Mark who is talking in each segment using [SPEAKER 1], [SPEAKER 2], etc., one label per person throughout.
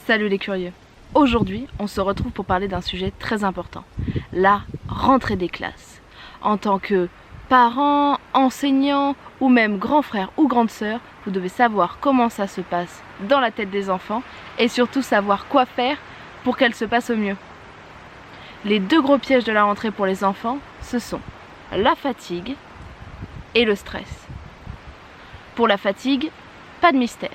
[SPEAKER 1] Salut les curieux. Aujourd'hui, on se retrouve pour parler d'un sujet très important, la rentrée des classes. En tant que parents, enseignants ou même grands frères ou grandes sœurs, vous devez savoir comment ça se passe dans la tête des enfants et surtout savoir quoi faire pour qu'elle se passe au mieux. Les deux gros pièges de la rentrée pour les enfants, ce sont la fatigue et le stress. Pour la fatigue, pas de mystère.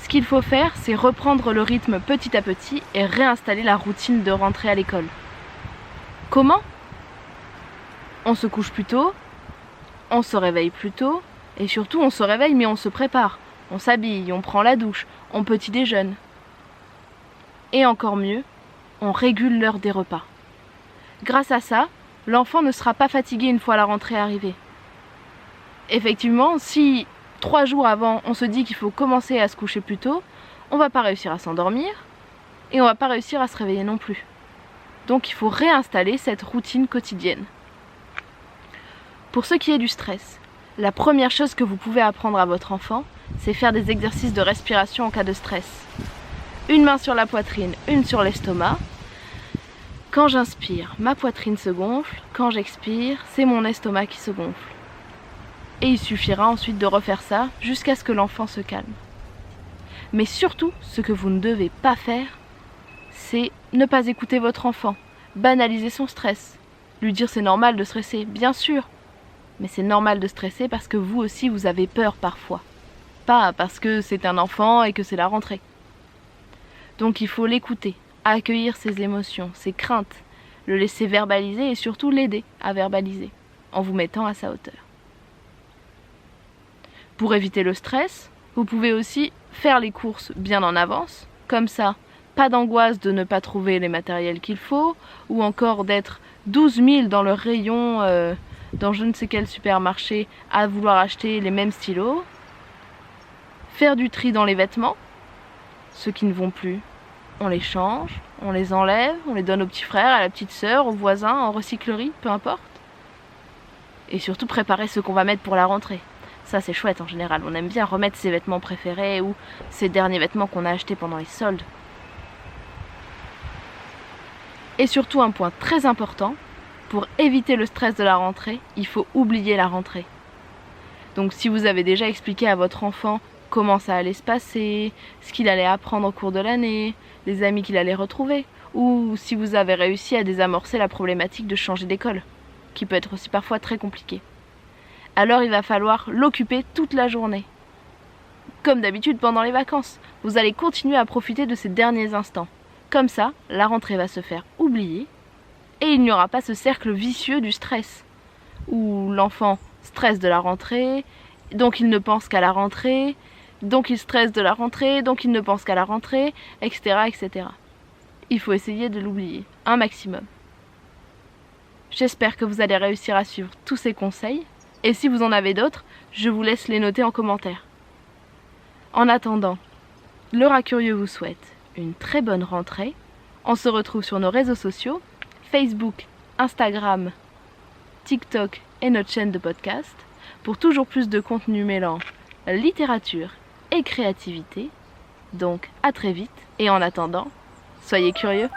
[SPEAKER 1] Ce qu'il faut faire, c'est reprendre le rythme petit à petit et réinstaller la routine de rentrée à l'école. Comment ? On se couche plus tôt, on se réveille plus tôt, et surtout on se réveille mais on se prépare. On s'habille, on prend la douche, on petit déjeune. Et encore mieux, on régule l'heure des repas. Grâce à ça, l'enfant ne sera pas fatigué une fois la rentrée arrivée. Effectivement, si 3 jours avant, on se dit qu'il faut commencer à se coucher plus tôt, on va pas réussir à s'endormir et on va pas réussir à se réveiller non plus. Donc il faut réinstaller cette routine quotidienne. Pour ce qui est du stress, la première chose que vous pouvez apprendre à votre enfant, c'est faire des exercices de respiration en cas de stress. Une main sur la poitrine, une sur l'estomac. Quand j'inspire, ma poitrine se gonfle. Quand j'expire, c'est mon estomac qui se gonfle. Et il suffira ensuite de refaire ça jusqu'à ce que l'enfant se calme. Mais surtout, ce que vous ne devez pas faire, c'est ne pas écouter votre enfant, banaliser son stress, lui dire c'est normal de stresser, bien sûr, mais c'est normal de stresser parce que vous aussi vous avez peur parfois, pas parce que c'est un enfant et que c'est la rentrée. Donc il faut l'écouter, accueillir ses émotions, ses craintes, le laisser verbaliser et surtout l'aider à verbaliser, en vous mettant à sa hauteur. Pour éviter le stress, vous pouvez aussi faire les courses bien en avance, comme ça, pas d'angoisse de ne pas trouver les matériels qu'il faut, ou encore d'être 12 000 dans le rayon dans je ne sais quel supermarché à vouloir acheter les mêmes stylos. Faire du tri dans les vêtements, ceux qui ne vont plus, on les change, on les enlève, on les donne aux petits frères, à la petite sœur, aux voisins, en recyclerie, peu importe. Et surtout préparer ce qu'on va mettre pour la rentrée. Ça c'est chouette en général, on aime bien remettre ses vêtements préférés ou ses derniers vêtements qu'on a achetés pendant les soldes. Et surtout un point très important, pour éviter le stress de la rentrée, il faut oublier la rentrée. Donc si vous avez déjà expliqué à votre enfant comment ça allait se passer, ce qu'il allait apprendre au cours de l'année, les amis qu'il allait retrouver, ou si vous avez réussi à désamorcer la problématique de changer d'école, qui peut être aussi parfois très compliquée. Alors il va falloir l'occuper toute la journée. Comme d'habitude pendant les vacances, vous allez continuer à profiter de ces derniers instants. Comme ça, la rentrée va se faire oublier et il n'y aura pas ce cercle vicieux du stress, où l'enfant stresse de la rentrée, donc il ne pense qu'à la rentrée, donc il stresse de la rentrée, donc il ne pense qu'à la rentrée, etc., etc. Il faut essayer de l'oublier, un maximum. J'espère que vous allez réussir à suivre tous ces conseils. Et si vous en avez d'autres, je vous laisse les noter en commentaire. En attendant, Laura Curieux vous souhaite une très bonne rentrée. On se retrouve sur nos réseaux sociaux, Facebook, Instagram, TikTok et notre chaîne de podcast, pour toujours plus de contenu mêlant littérature et créativité. Donc à très vite et en attendant, soyez curieux.